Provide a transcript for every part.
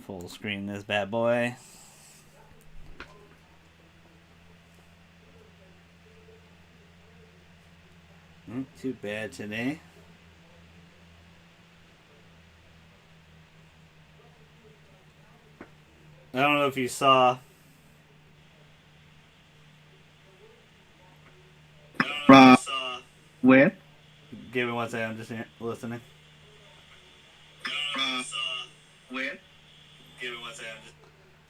Full screen this bad boy. Not too bad today. I don't know if you saw. Where? Give me one second. I'm just listening. Where? Give me one second.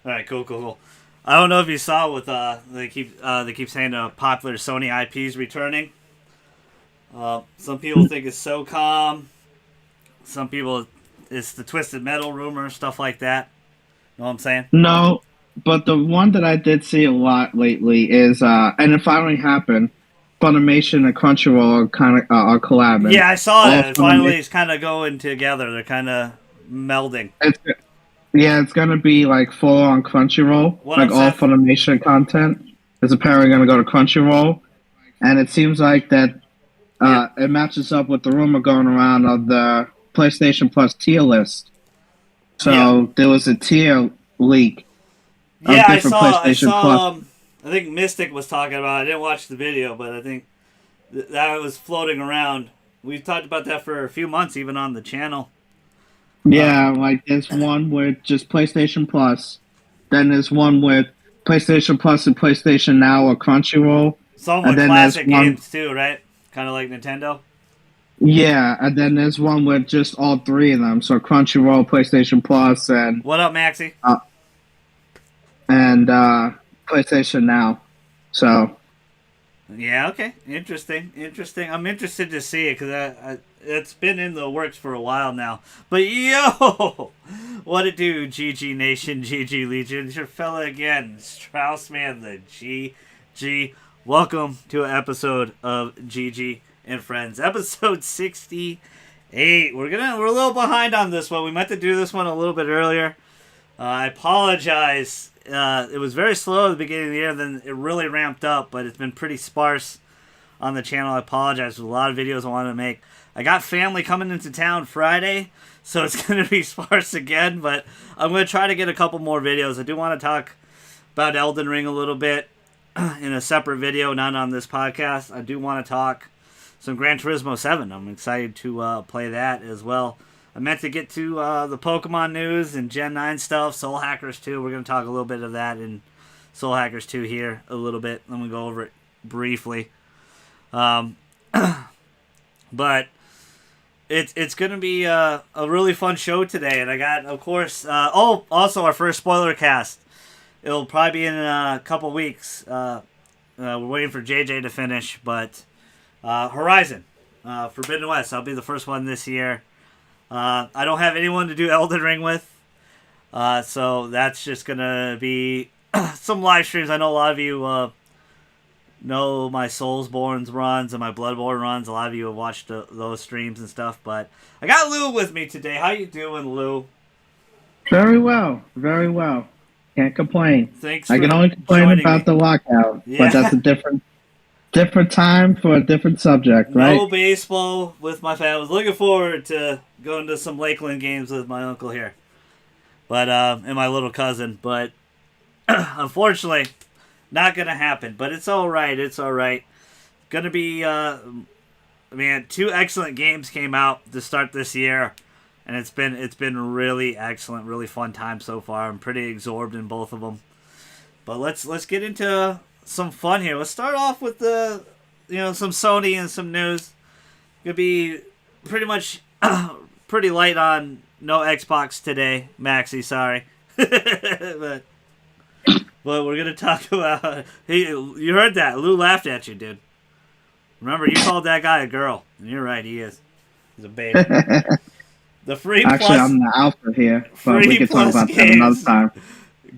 All right, cool. I don't know if you saw with they keep saying popular Sony IPs returning. Some people think it's SOCOM. Some people it's the Twisted Metal rumor, stuff like that. Know what I'm saying? No, but the one that I did see a lot lately is, and it finally happened. Funimation and Crunchyroll are collabing. Yeah, I saw All that. Finally, it's kind of going together. They're kind of melding. It's gonna be like full on Crunchyroll, What like I'm all saying- Funimation content is apparently gonna go to Crunchyroll, and it seems like that it matches up with the rumor going around of the PlayStation Plus tier list. So there was a tier leak. Yeah, I saw. Plus. I think Mystic was talking about it. I didn't watch the video, but I think that was floating around. We've talked about that for a few months, even on the channel. Yeah, like there's one with just PlayStation Plus. Then there's one with PlayStation Plus and PlayStation Now or Crunchyroll. Some with classic games too, right? Kind of like Nintendo. Yeah, and then there's one with just all three of them. So Crunchyroll, PlayStation Plus, and what up, Maxie? And PlayStation Now. So yeah, okay, interesting. I'm interested to see it because it's been in the works for a while now. But yo, what it do, GG Nation, GG Legion? It's your fella again, Straussman, the GG. Welcome to an episode of GG and Friends, episode 68. We're a little behind on this one. We meant to do this one a little bit earlier. I apologize. It was very slow at the beginning of the year, then it really ramped up, but it's been pretty sparse on the channel. I apologize. There's a lot of videos I wanted to make. I got family coming into town Friday, so it's going to be sparse again, but I'm going to try to get a couple more videos. I do want to talk about Elden Ring a little bit in a separate video, not on this podcast. I do want to talk some Gran Turismo 7. I'm excited to play that as well. I meant to get to the Pokemon news and Gen 9 stuff, Soul Hackers 2. We're going to talk a little bit of that in Soul Hackers 2 here a little bit. I'm going to go over it briefly. But it's going to be a really fun show today. And I got, of course, also our first spoiler cast. It'll probably be in a couple weeks. We're waiting for JJ to finish, but Horizon, Forbidden West. I'll be the first one this year. I don't have anyone to do Elden Ring with, so that's just gonna be some live streams. I know a lot of you know my Soulsborne runs and my Bloodborne runs. A lot of you have watched those streams and stuff, but I got Lou with me today. How you doing, Lou? Very well. Can't complain. Thanks. I can only complain about the lockout, but that's a different time for a different subject, right? No baseball with my family. I was looking forward to going to some Lakeland games with my uncle here, but and my little cousin. But unfortunately, not gonna happen. But it's all right. Gonna be. Man, 2 excellent games came out to start this year, and it's been really excellent, really fun time so far. I'm pretty absorbed in both of them. But let's get into some fun here. Let's start off with some Sony and some news. Gonna be pretty much pretty light on no Xbox today, Maxie. Sorry, but we're gonna talk about. Hey, you heard that? Lou laughed at you, dude. Remember, you called that guy a girl, and you're right. He is. He's a baby. The free Actually, plus, I'm the alpha here, but we can talk about that another time.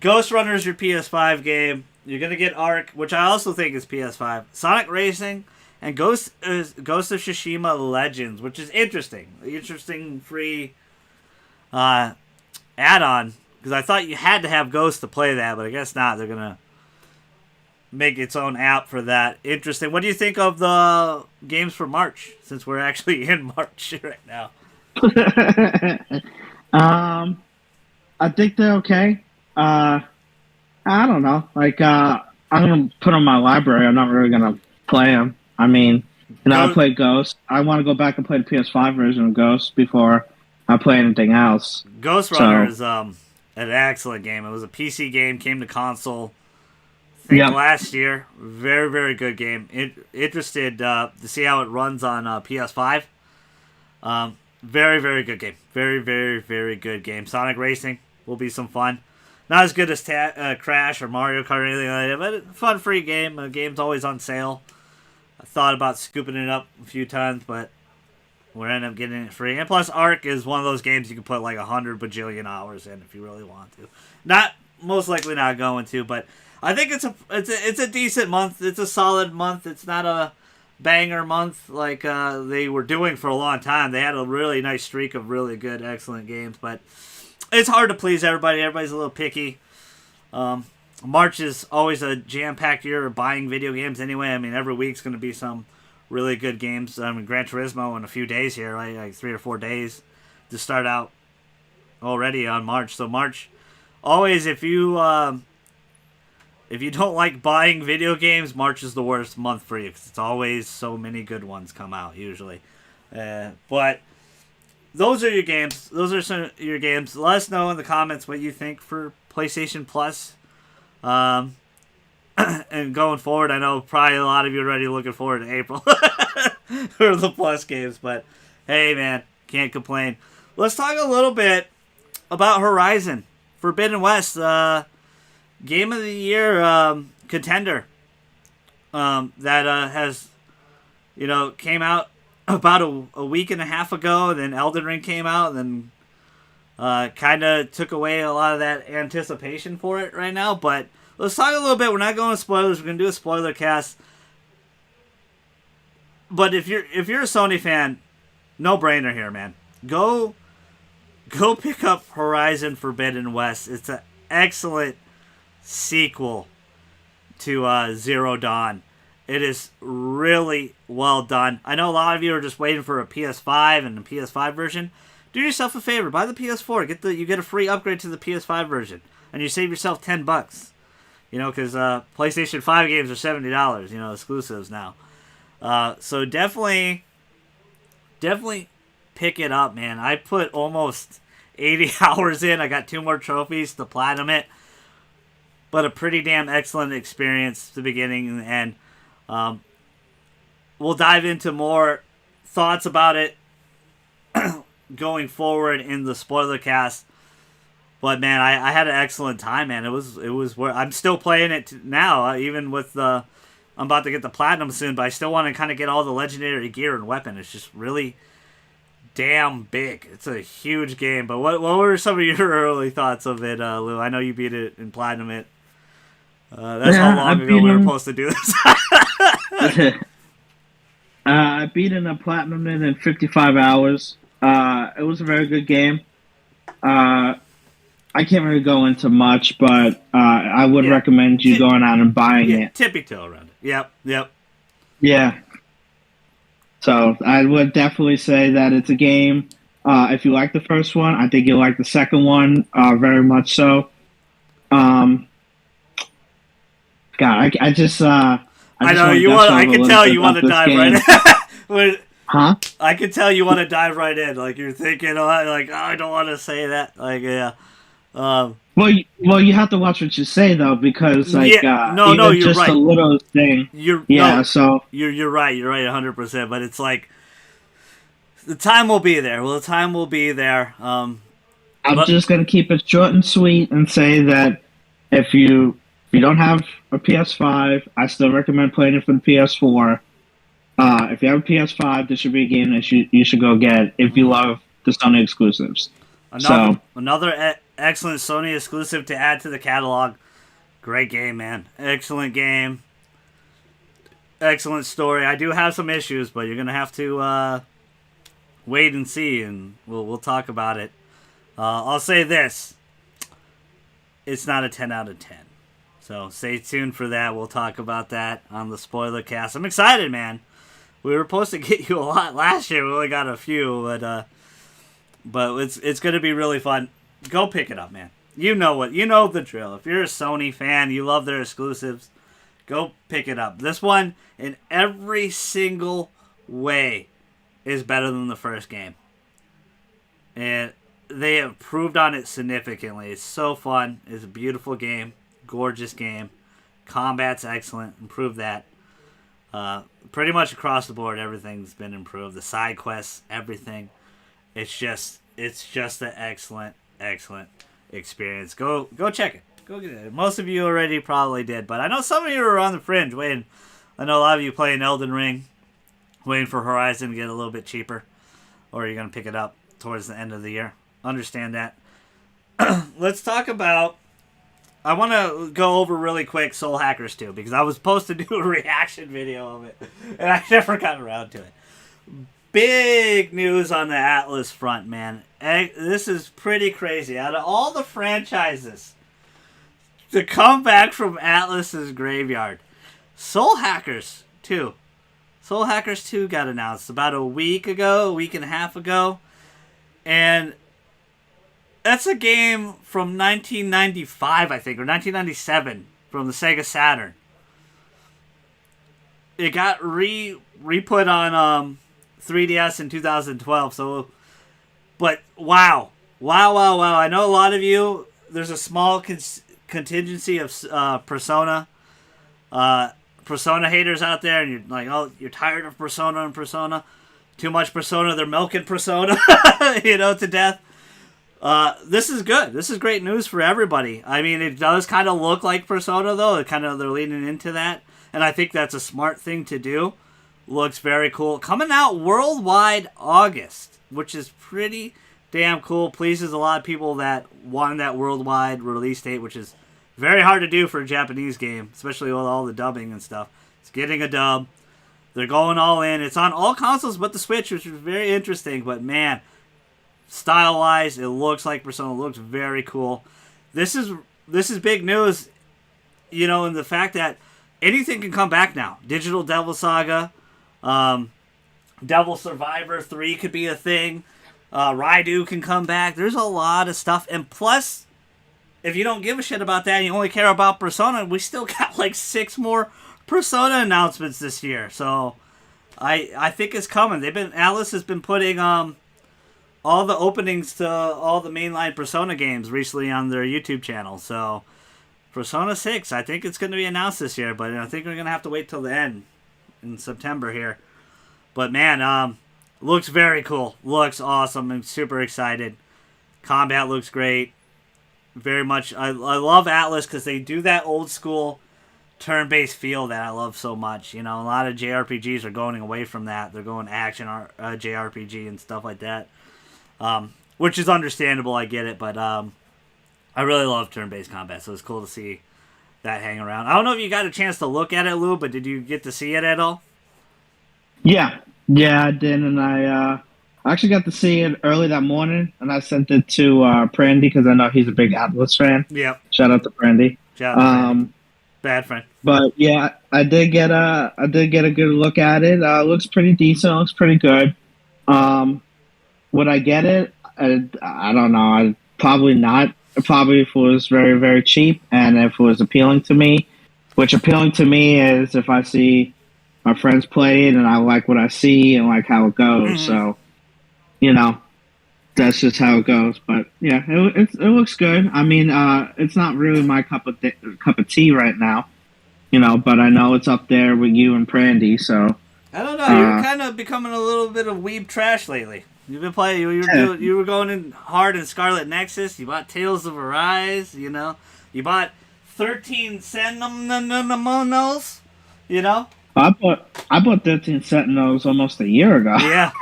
Ghost Runner is your PS5 game. You're going to get Ark, which I also think is PS5. Sonic Racing, and Ghost of Tsushima Legends, which is interesting. Interesting free add-on, because I thought you had to have Ghost to play that, but I guess not. They're going to make its own app for that. Interesting. What do you think of the games for March, since we're actually in March right now? I think they're okay. I don't know. Like, I'm gonna put on my library. I'm not really gonna play them. I mean, I Go, played Ghost. I want to go back and play the PS5 version of Ghost before I play anything else. Ghost Runner So, is an excellent game. It was a PC game, came to console. I think yep, last year. Very, very good game. Interested to see how it runs on PS5. Very, very good game. Very, very, very good game. Sonic Racing will be some fun. Not as good as Crash or Mario Kart or anything like that, but a fun, free game. The game's always on sale. I thought about scooping it up a few times, but we're ending up getting it free. And plus, Ark is one of those games you can put like 100 bajillion hours in if you really want to. Not most likely not going to, but I think it's a decent month. It's a solid month. It's not a banger month like they were doing for a long time. They had a really nice streak of really good, excellent games, but it's hard to please everybody. Everybody's a little picky. March is always a jam-packed year of buying video games anyway. I mean, every week's going to be some really good games. I mean, Gran Turismo in a few days here, right? Like 3 or 4 days to start out already on March. So March, always if you don't like buying video games, March is the worst month for you because it's always so many good ones come out usually. But those are your games. Those are some of your games. Let us know in the comments what you think for PlayStation Plus. And going forward, I know probably a lot of you are already looking forward to April for the Plus games. But hey, man, can't complain. Let's talk a little bit about Horizon Forbidden West. Game of the Year contender that has, came out about a week and a half ago. Then Elden Ring came out, and then kind of took away a lot of that anticipation for it right now. But let's talk a little bit. We're not going to spoilers. We're going to do a spoiler cast. But if you're a Sony fan, no brainer here, man. Go pick up Horizon Forbidden West. It's an excellent sequel to Zero Dawn. It is really well done. I know a lot of you are just waiting for a PS5 and a PS5 version. Do yourself a favor, buy the PS4. You get a free upgrade to the PS5 version, and you save yourself $10. Because PlayStation 5 games are $70. Exclusives now. So definitely pick it up, man. I put almost 80 hours in. I got 2 more trophies to platinum it. But a pretty damn excellent experience at the beginning and the end. We'll dive into more thoughts about it going forward in the spoiler cast. But man, I had an excellent time, man. It was I'm still playing it now, even with the. I'm about to get the platinum soon, but I still want to kind of get all the legendary gear and weapon. It's just really damn big. It's a huge game. But what were some of your early thoughts of it, Lou? I know you beat it and platinum it. That's how long ago we were supposed to do this. I beat it and platinum it in 55 hours. It was a very good game. I can't really go into much, but I would recommend you going out and buying it. Tippy toe around it. Yep. Yeah. So I would definitely say that it's a game. If you like the first one, I think you'll like the second one very much so. God, I just I know you want. I can tell you want to dive right in. Huh? I can tell you want to dive right in. Like you're thinking, like I don't want to say that. Like yeah. Well, you have to watch what you say though, because like you're just right. a little thing. So you're right. You're right 100%. But it's like the time will be there. Well, the time will be there. I'm just gonna keep it short and sweet and say that if you don't have a PS5, I still recommend playing it for the PS4. If you have a PS5, this should be a game that you should go get if you love the Sony exclusives. Another excellent Sony exclusive to add to the catalog. Great game, man. Excellent game. Excellent story. I do have some issues, but you're gonna have to wait and see, and we'll talk about it. I'll say this: it's not a 10 out of 10. So stay tuned for that. We'll talk about that on the spoiler cast. I'm excited, man. We were supposed to get you a lot last year. We only got a few, but it's going to be really fun go pick it up, man. You know the drill. If you're a Sony fan, you love their exclusives, go pick it up. This one, in every single way, is better than the first game. And they have improved on it significantly. It's so fun. It's a beautiful game. Gorgeous game. Combat's excellent. Improved that. Pretty much across the board, everything's been improved. The side quests, everything. It's just an excellent experience. Go check it. Go get it. Most of you already probably did, but I know some of you are on the fringe waiting. I know a lot of you playing Elden Ring, waiting for Horizon to get a little bit cheaper, or you're gonna pick it up towards the end of the year. Understand that. Let's talk about. I want to go over really quick Soul Hackers 2 because I was supposed to do a reaction video of it, and I never got around to it. Big news on the Atlas front, man. This is pretty crazy. Out of all the franchises to come back from Atlas's graveyard, Soul Hackers 2. Soul Hackers 2 got announced about a week and a half ago. And that's a game from 1995, I think, or 1997 from the Sega Saturn. It got re-put on 3DS in 2012. So, but wow. I know a lot of you. There's a small contingency of Persona haters out there, and you're like, oh, you're tired of Persona and Persona. Too much Persona. They're milking Persona, to death. This is good. This is great news for everybody. I mean, it does kind of look like Persona, though. They're leaning into that, and I think that's a smart thing to do. Looks very cool. Coming out worldwide August, which is pretty damn cool. Pleases a lot of people that wanted that worldwide release date, which is very hard to do for a Japanese game, especially with all the dubbing and stuff. It's getting a dub. They're going all in. It's on all consoles but the Switch, which is very interesting. But man, style-wise, it looks like Persona. It looks very cool. This is big news, in the fact that anything can come back now. Digital Devil Saga, Devil Survivor 3 could be a thing. Raidu can come back. There's a lot of stuff. And plus, if you don't give a shit about that and you only care about Persona, we still got like 6 more Persona announcements this year. So I think it's coming. Atlas has been putting all the openings to all the mainline Persona games recently on their YouTube channel. So Persona 6, I think it's going to be announced this year, but I think we're going to have to wait till the end in September here. But man, looks very cool. Looks awesome. I'm super excited. Combat looks great. Very much. I love Atlas because they do that old school turn-based feel that I love so much. A lot of JRPGs are going away from that. They're going action JRPG and stuff like that, which is understandable. I get it, but I really love turn-based combat, so it's cool to see that hang around. I don't know if you got a chance to look at it, Lou, but did you get to see it at all? Yeah, I did, and I actually got to see it early that morning, and I sent it to Prandy because I know he's a big Atlas fan. Yep. Shout out to Prandy. Bad friend. But yeah, I did get a good look at it. Looks pretty decent. Looks pretty good. Would I get it? I don't know. I probably not. Probably if it was very, very cheap and if it was appealing to me, which appealing to me is if I see my friends play it and I like what I see and like how it goes. Mm-hmm. So, that's just how it goes. But yeah, it looks good. I mean, it's not really my cup of tea right now, but I know it's up there with you and Prandy. So I don't know. You're kind of becoming a little bit of weeb trash lately. You've been playing. You were going in hard in Scarlet Nexus. You bought Tales of Arise. You bought 13 Sentinels. I bought 13 Sentinels almost a year ago. Yeah,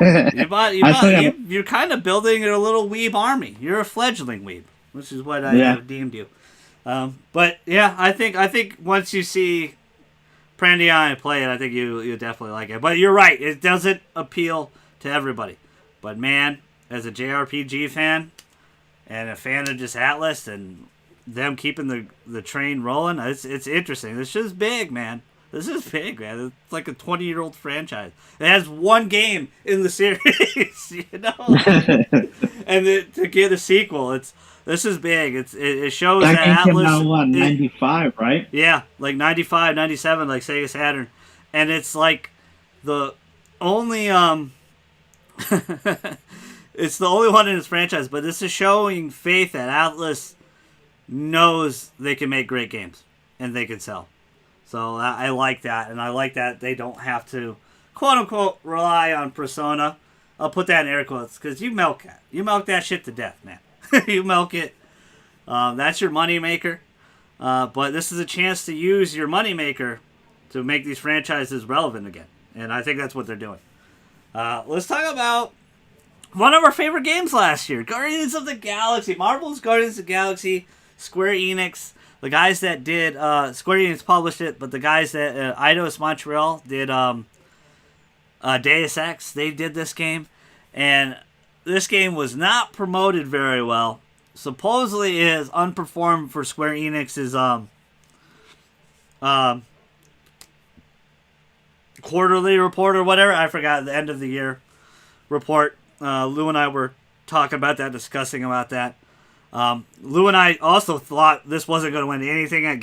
you're kind of building a little weeb army. You're a fledgling weeb, which is what I have deemed you. But yeah, I think once you see Prandy and I play it, I think you definitely like it. But you're right, it doesn't appeal to everybody. But man, as a JRPG fan and a fan of just Atlas and them keeping the train rolling, it's interesting. This is big, man. This is big, man. It's like a 20-year-old franchise. It has one game in the series, and to get a sequel, this is big. It shows That that game came Atlas. out, what, 95, right? Yeah, like 95, 97, like Sega Saturn, and it's like the only it's the only one in its franchise. But this is showing faith that Atlas knows they can make great games and they can sell. So I like that, and I like that they don't have to, quote unquote, rely on Persona. I'll put that in air quotes because you milk that shit to death, man. You milk it. That's your money maker. But this is a chance to use your money maker to make these franchises relevant again, and I think that's what they're doing. Let's talk about one of our favorite games last year, Guardians of the Galaxy. Marvel's Guardians of the Galaxy, Square Enix. The guys that did Square Enix published it, but the guys that Eidos Montreal did Deus Ex, they did this game, and this game was not promoted very well. Supposedly, it has unperformed for Square Enix's quarterly report or whatever. I forgot, the end of the year report. Lou and I were talking about that, discussing about that. Lou and I also thought this wasn't going to win anything at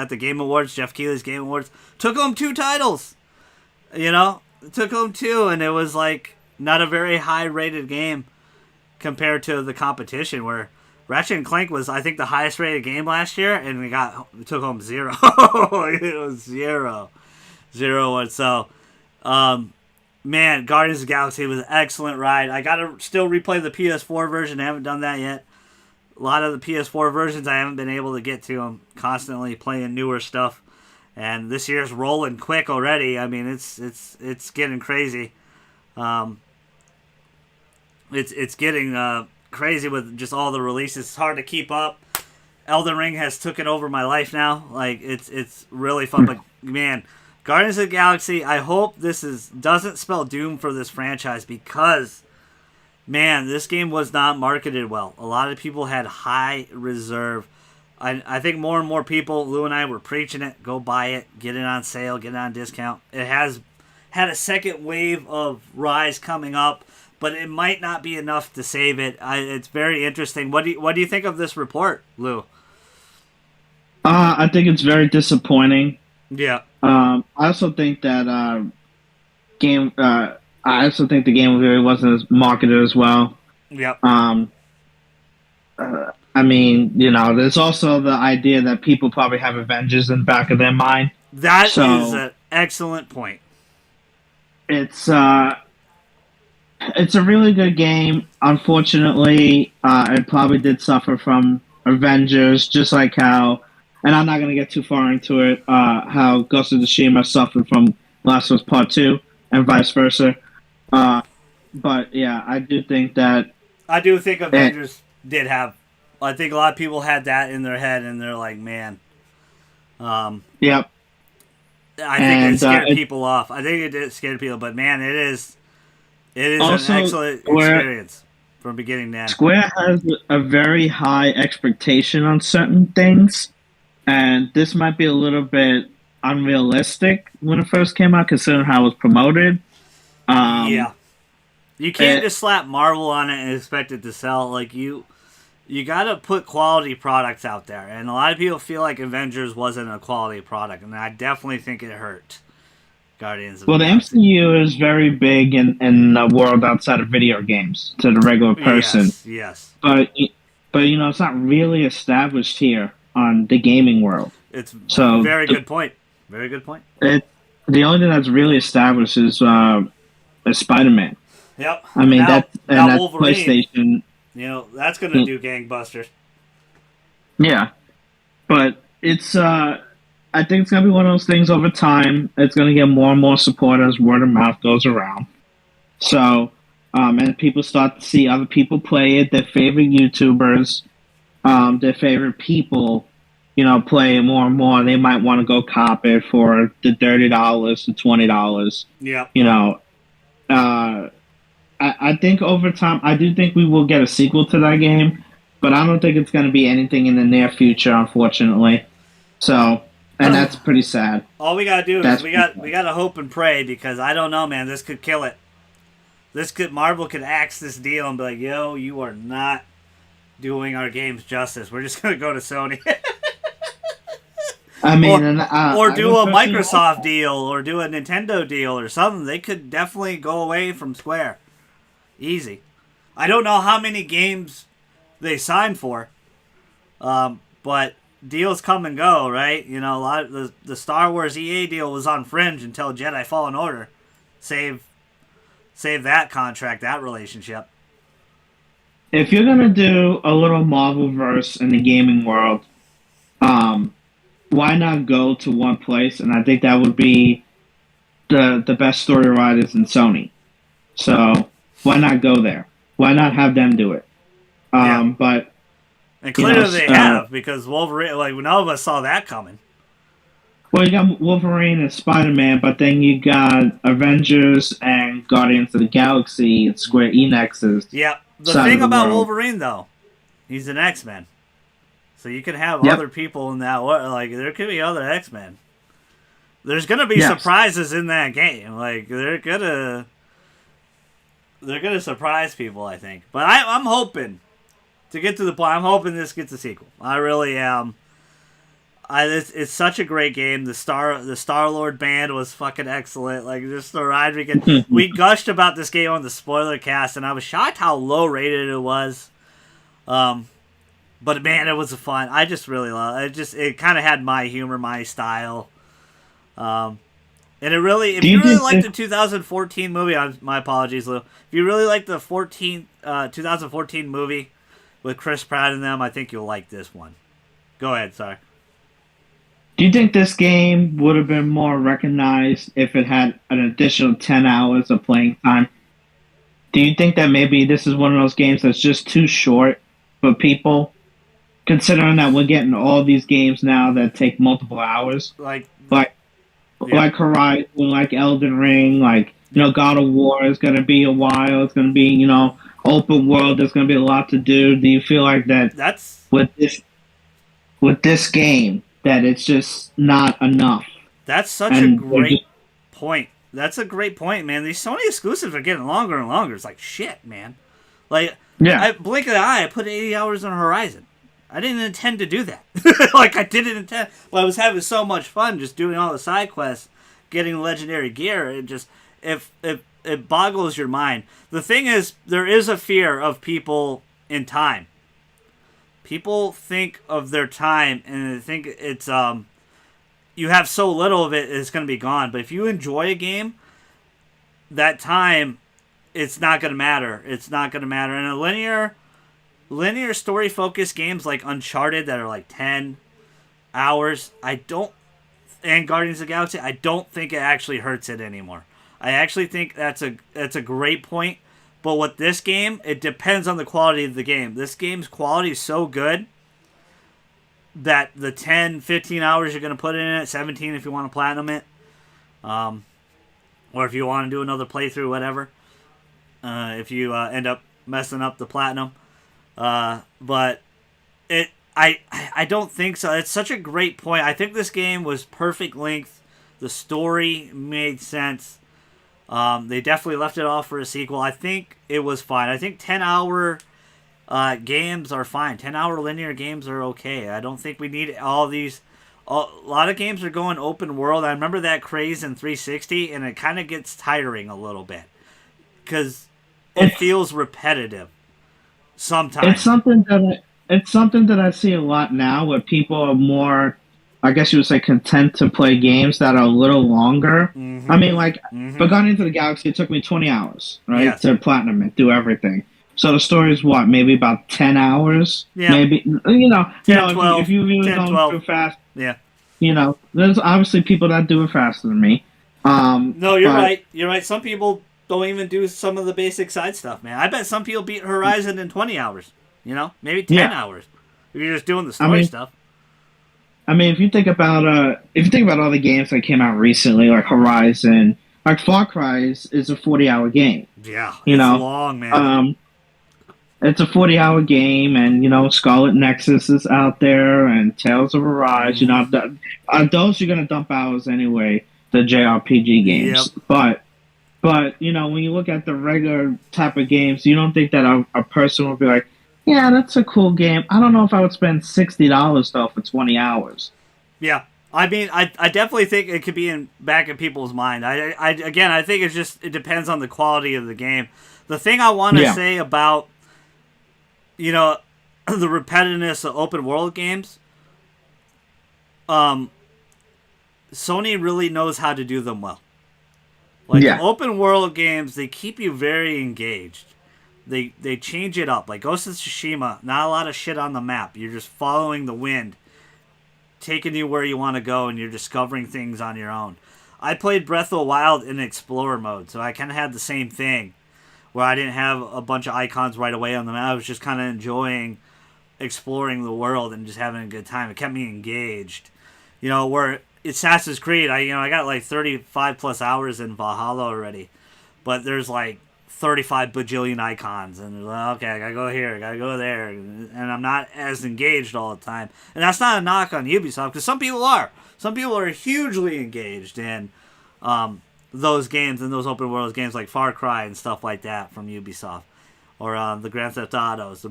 the Game Awards. Jeff Keighley's Game Awards took home 2 titles. It took home 2, and it was like not a very high rated game compared to the competition. Where Ratchet and Clank was, I think, the highest rated game last year, and we took home 0. It was 0. And so, man, Guardians of the Galaxy was an excellent ride. I gotta still replay the PS4 version. I haven't done that yet. A lot of the PS4 versions I haven't been able to get to. I'm constantly playing newer stuff, and this year's rolling quick already. I mean, it's getting crazy. It's getting crazy with just all the releases. It's hard to keep up. Elden Ring has taken over my life now. Like it's really fun, but man, Guardians of the Galaxy. I hope this doesn't spell doom for this franchise because, man, this game was not marketed well. A lot of people had high reserve. I think more and more people, Lou and I, were preaching it. Go buy it. Get it on sale. Get it on discount. It has had a second wave of rise coming up, but it might not be enough to save it. It's very interesting. What do you think of this report, Lou? I think it's very disappointing. Yeah. I also think that I also think the game really wasn't as marketed as well. Yep. I mean, there's also the idea that people probably have Avengers in the back of their mind. That is an excellent point. It's a really good game. Unfortunately, it probably did suffer from Avengers, just like how, and I'm not going to get too far into it, how Ghost of Tsushima suffered from Last of Us Part 2 and vice versa. But yeah, I do think Avengers did have. I think a lot of people had that in their head, and they're like, man. Yep. I think it scared people off. I think it did scare people, but man, it is also an excellent experience from beginning to end. Square has a very high expectation on certain things, and this might be a little bit unrealistic when it first came out, considering how it was promoted. Yeah. You can't just slap Marvel on it and expect it to sell. Like, you got to put quality products out there. And a lot of people feel like Avengers wasn't a quality product, and I definitely think it hurt Guardians of the Galaxy. The MCU is very big in the world outside of video games to the regular person. Yes. But it's not really established here on the gaming world. It's very good point. Very good point. The only thing that's really established is Spider-Man. Yep. I mean, that's PlayStation. That's going to do gangbusters. Yeah. But it's, I think it's going to be one of those things over time. It's going to get more and more support as word of mouth goes around. So, and people start to see other people play it, their favorite YouTubers, their favorite people, play it more and more. They might want to go cop it for the $30 to $20. Yeah. I think over time, I do think we will get a sequel to that game, but I don't think it's going to be anything in the near future, unfortunately. So, and that's pretty sad. All we got to do is we got to hope and pray, because I don't know, man. This could kill it. Marvel could axe this deal and be like, "Yo, you are not doing our games justice. We're just gonna go to Sony." I mean, or I do would a personally Microsoft hope deal, or do a Nintendo deal, or something. They could definitely go away from Square. Easy. I don't know how many games they signed for, but deals come and go, right? You know, a lot of the Star Wars EA deal was on fringe until Jedi Fallen Order. Save that contract, that relationship. if you're gonna do a little Marvel verse in the gaming world, why not go to one place? And I think that would be the best story writers in Sony. So why not go there? Why not have them do it? Yeah. But And you clearly know, they have, because Wolverine, like, none of us saw that coming. well, you got Wolverine and Spider-Man, but then you got Avengers and Guardians of the Galaxy and Square Enix's. Yeah. The side thing of the about world. Wolverine, though, he's an X-Men. So you can have Yep. other people in that, like, there could be other X-Men. There's gonna be Yes. surprises in that game. Like, they're gonna surprise people, I think. But I'm hoping, to get to the point, I'm hoping this gets a sequel. I really am. It's such a great game. The Star-Lord band was fucking excellent. Like, just the ride we gushed about this game on the spoiler cast, and I was shocked how low rated it was. But man, it was fun. I just really love it. It kind of had my humor, my style. And if you really like the 2014 movie, my apologies, Lou. If you really like the 2014 movie with Chris Pratt in them, I think you'll like this one. Go ahead, sorry. Do you think this game would have been more recognized if it had an additional 10 hours of playing time? Do you think that maybe this is one of those games that's just too short for people? Considering that we're getting all these games now that take multiple hours. Like Horizon, like Elden Ring, like, God of War is going to be a while. It's going to be, open world. There's going to be a lot to do. Do you feel like that's with this game, that it's just not enough? That's such a great point. That's a great point, man. These Sony exclusives are getting longer and longer. It's like, shit, man. Like, I blink of the eye, I put 80 hours on Horizon. I didn't intend to do that. Like, I didn't intend. Well, I was having so much fun just doing all the side quests, getting legendary gear. It boggles your mind. The thing is, there is a fear of people in time. People think of their time, and they think it's you have so little of it, it's going to be gone. But if you enjoy a game, that time, it's not going to matter. It's not going to matter. In a linear story focused games like Uncharted that are like 10 hours, and Guardians of the Galaxy, I don't think it actually hurts it anymore. I actually think that's a great point. But with this game, it depends on the quality of the game. This game's quality is so good that the 10, 15 hours you're going to put in it, 17 if you want to platinum it, or if you want to do another playthrough, whatever, if you end up messing up the platinum. But I don't think so. It's such a great point. I think this game was perfect length. The story made sense. They definitely left it off for a sequel. I think it was fine. I think 10-hour games are fine. 10-hour linear games are okay. I don't think we need all these. A lot of games are going open world. I remember that craze in 360, and it kind of gets tiring a little bit because it feels repetitive sometimes. It's something that I see a lot now, where people are more, I guess you would say, content to play games that are a little longer. Mm-hmm. I mean, like, for Guardians of the Galaxy, it took me 20 hours, right, yes, to platinum it, do everything. So the story is what, maybe about 10 hours? Yeah. Maybe, 10, 12, if you really 10, go too fast. Yeah. There's obviously people that do it faster than me. No, you're right. You're right. Some people don't even do some of the basic side stuff, man. I bet some people beat Horizon in 20 hours. Maybe 10 hours. If you're just doing the story stuff. I mean, if you think about all the games that came out recently, like Horizon, like Far Cry is a 40-hour game. Yeah, it's long, man. It's a 40-hour game, and Scarlet Nexus is out there, and Tales of Arise. Those you're gonna dump hours anyway. The JRPG games, but But when you look at the regular type of games, you don't think that a person would be like, "Yeah, that's a cool game." I don't know if I would spend $60 though for 20 hours. Yeah. I mean, I definitely think it could be back in people's mind. Again, I think it depends on the quality of the game. The thing I want to Yeah, say about, you know, the repetitiveness of open world games, um, Sony really knows how to do them well. Like the yeah, open world games, they keep you very engaged. They change it up. Like Ghost of Tsushima, not a lot of shit on the map. You're just following the wind, taking you where you want to go, and you're discovering things on your own. I played Breath of the Wild in Explorer mode, so I kind of had the same thing, where I didn't have a bunch of icons right away on the map. I was just kind of enjoying exploring the world and just having a good time. It kept me engaged. Where Assassin's Creed, I got like 35 plus hours in Valhalla already, but there's like 35 bajillion icons, and like, okay, I gotta go here, I gotta go there, and I'm not as engaged all the time. And that's not a knock on Ubisoft, because some people are. Some people are hugely engaged in those games and those open world games like Far Cry and stuff like that from Ubisoft, or the Grand Theft Autos. The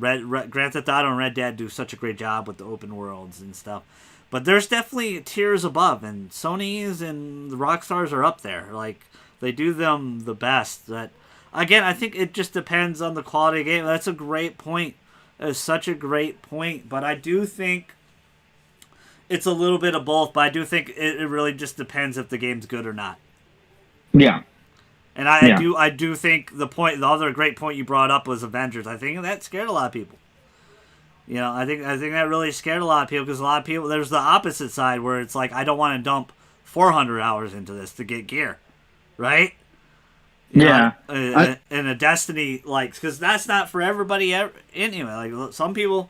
Grand Theft Auto and Red Dead do such a great job with the open worlds and stuff. But there's definitely tiers above, and Sony's and the Rockstars are up there. Like they do them the best. That again, I think it just depends on the quality of the game. That's a great point. It's such a great point. But I do think it's a little bit of both. But I do think it really just depends if the game's good or not. yeah, And I, yeah, I do I do think the other great point you brought up was Avengers. I think that scared a lot of people. I think that really scared a lot of people, because a lot of people, there's the opposite side where it's like, I don't want to dump 400 hours into this to get gear, right? yeah. I, And a Destiny, like, because that's not for everybody anyway. Like some people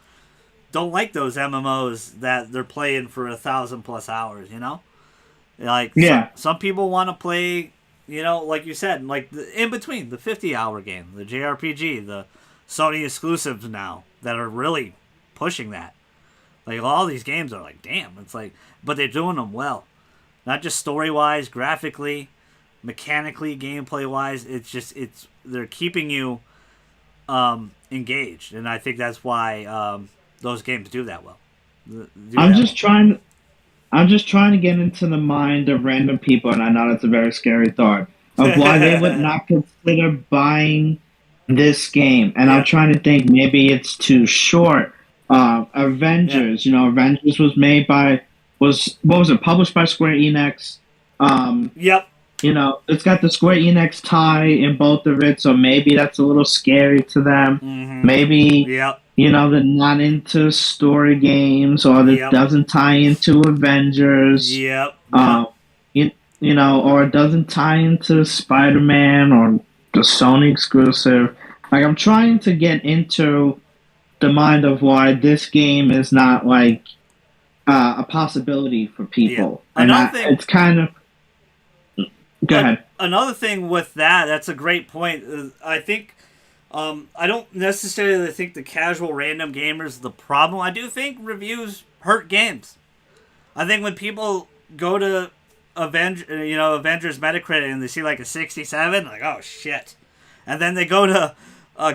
don't like those MMOs that they're playing for 1,000 plus hours. Like yeah, some people want to play, like you said, like in between the 50-hour game, the JRPG, the Sony exclusives now that are really pushing that. Like all these games are like, damn, it's like, but they're doing them well, not just story wise, graphically, mechanically, gameplay wise. They're keeping you engaged, and I think that's why those games do that well. I'm just trying. I'm just trying to get into the mind of random people, and I know that's a very scary thought of why they would not consider buying this game. And I'm Yeah, trying to think maybe it's too short. yeah, Avengers, Avengers was made by what was it? Published by Square Enix. Um, yep, it's got the Square Enix tie in both of it, so maybe that's a little scary to them. mm-hmm, Maybe, yep, they're not into story games, or it yep, doesn't tie into Avengers, yep, yep. um, or it doesn't tie into Spider-Man or the Sony exclusive. Like, I'm trying to get into the mind of why this game is not like a possibility for Yeah. people, and Another thing, it's kind of go ahead. another thing with that, that's a great point. I think I don't necessarily think the casual random gamer is the problem. I do think reviews hurt games. I think when people go to Avengers Metacritic and they see like a 67, like, oh shit, and then they go to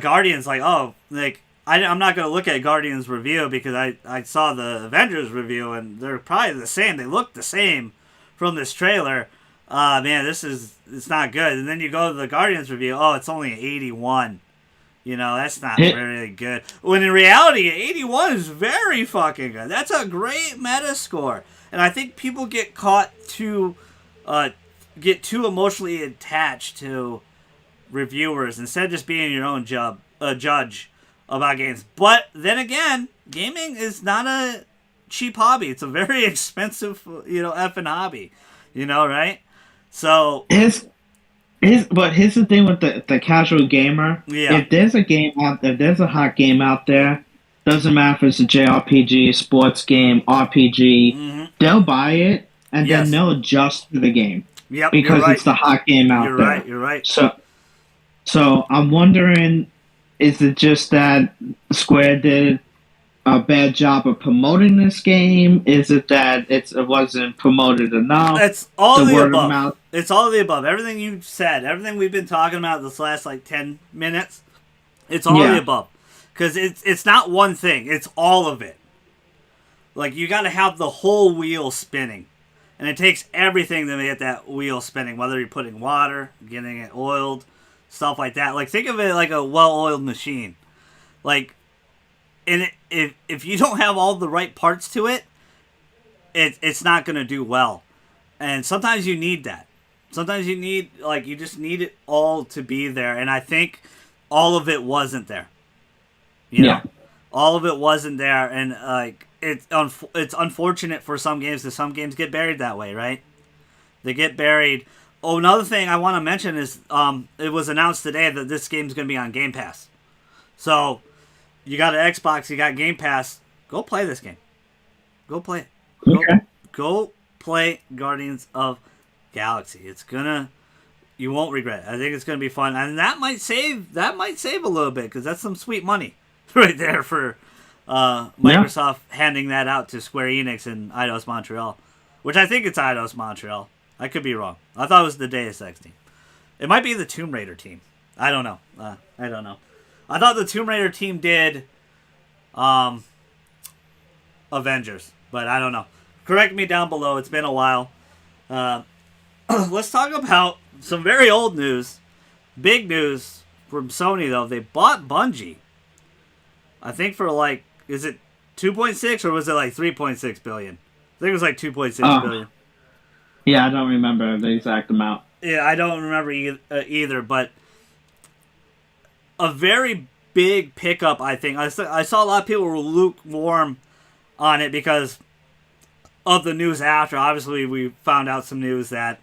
Guardians, like, oh, like I'm not gonna look at Guardians review because I saw the Avengers review and they're probably the same. They look the same from this trailer. Man, it's not good. And then you go to the Guardians review. Oh, it's only an 81. That's not Hit, very good. When in reality, 81 is very fucking good. That's a great meta score. And I think people uh, get too emotionally attached to reviewers instead of just being your own judge about games. But then again, gaming is not a cheap hobby. It's a very expensive, effing hobby. Right? So, his but here's the thing with the casual gamer. yeah. If there's a hot game out there, doesn't matter if it's a JRPG, sports game, RPG, Hmm. they'll buy it and then Yes. they'll adjust to the game Yep, you're because right. it's the hot game You're out right. there. You're right. So I'm wondering, is it just that Square did a bad job of promoting this game? Is it that it wasn't promoted enough? It's all The of the word of above. mouth. It's all of the above. Everything you said, everything we've been talking about this last like 10 minutes, it's all of the Yeah. above. Because it's not one thing. It's all of it. Like, you got to have the whole wheel spinning. And it takes everything to get that wheel spinning, whether you're putting water, getting it oiled, stuff like that. Like, think of it like a well-oiled machine. Like, if you don't have all the right parts to it, it's not going to do well. And sometimes you need that. Sometimes you need, like, you just need it all to be there. And I think all of it wasn't there. You know? Yeah. All of it wasn't there. And, like, it's unfortunate for some games because some games get buried that way, right? They get buried. Oh, another thing I want to mention is it was announced today that this game's going to be on Game Pass. So, you got an Xbox, you got Game Pass, go play this game. Go play it. Okay. Go play Guardians of Galaxy. You won't regret it. I think it's gonna be fun, and that might save a little bit because that's some sweet money right there for Microsoft handing that out to Square Enix and Eidos Montreal, which I think it's Eidos Montreal. I could be wrong. I thought it was the Deus Ex team. It might be the Tomb Raider team. I don't know. I don't know. I thought the Tomb Raider team did Avengers, but I don't know. Correct me down below. It's been a while. Let's talk about some very old news. Big news from Sony, though. They bought Bungie. I think for like, is it 2.6 or was it like 3.6 billion? I think it was like 2.6 billion. Yeah, I don't remember the exact amount. Yeah, I don't remember either, but a very big pickup, I think. I saw a lot of people were lukewarm on it because of the news after. Obviously, we found out some news that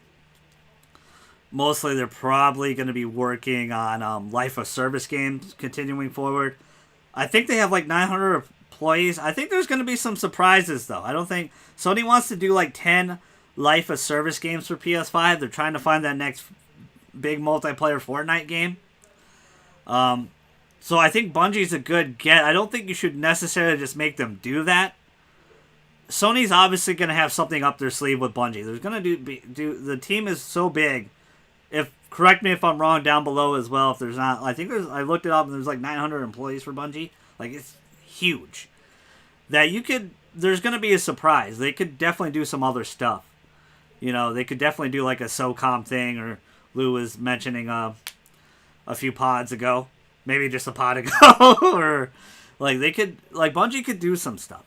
mostly they're probably going to be working on life of service games continuing forward. I think they have like 900 employees. I think there's going to be some surprises, though. I don't think Sony wants to do like 10 life of service games for PS5. They're trying to find that next big multiplayer Fortnite game. So I think Bungie's a good get. I don't think you should necessarily just make them do that. Sony's obviously going to have something up their sleeve with Bungie. There's going to do the team is so big. If correct me if I'm wrong down below as well. If there's not, I think I looked it up and there's like 900 employees for Bungie. Like, it's huge. That there's going to be a surprise. They could definitely do some other stuff. You know, they could definitely do like a SOCOM thing, or Lou was mentioning a few pods ago. Maybe just a pod ago. Or like Bungie could do some stuff.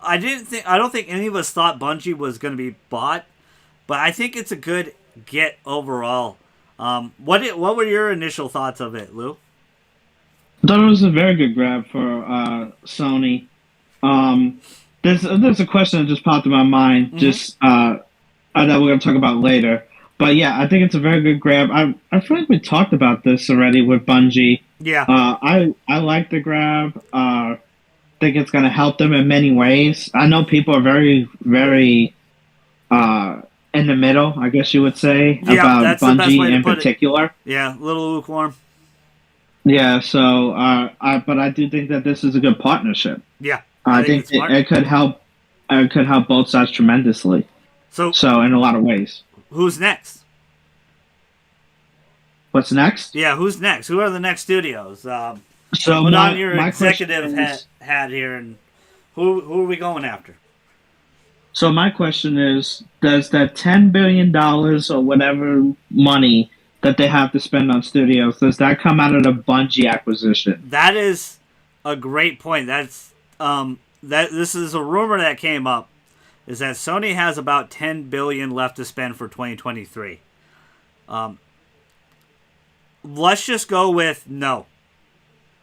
I don't think any of us thought Bungie was going to be bought, but I think it's a good get overall. What were your initial thoughts of it, Lou? I thought it was a very good grab for Sony. There's a question that just popped in my mind. Mm-hmm. Just I know we're gonna talk about later, but yeah, I think it's a very good grab. I feel like we talked about this already with Bungie. Yeah. I like the grab. Think it's gonna help them in many ways. I know people are very very in the middle, I guess you would say, about Bungie in particular. Yeah, a little lukewarm. Yeah, so but I do think that this is a good partnership. Yeah, I think it could help. It could help both sides tremendously. So in a lot of ways. Who's next? What's next? Yeah, who's next? Who are the next studios? So put on your executive hat here, and who are we going after? So my question is, does that $10 billion or whatever money that they have to spend on studios, does that come out of the Bungie acquisition? That is a great point. That's this is a rumor that came up, is that Sony has about $10 billion left to spend for 2023. Let's just go with no,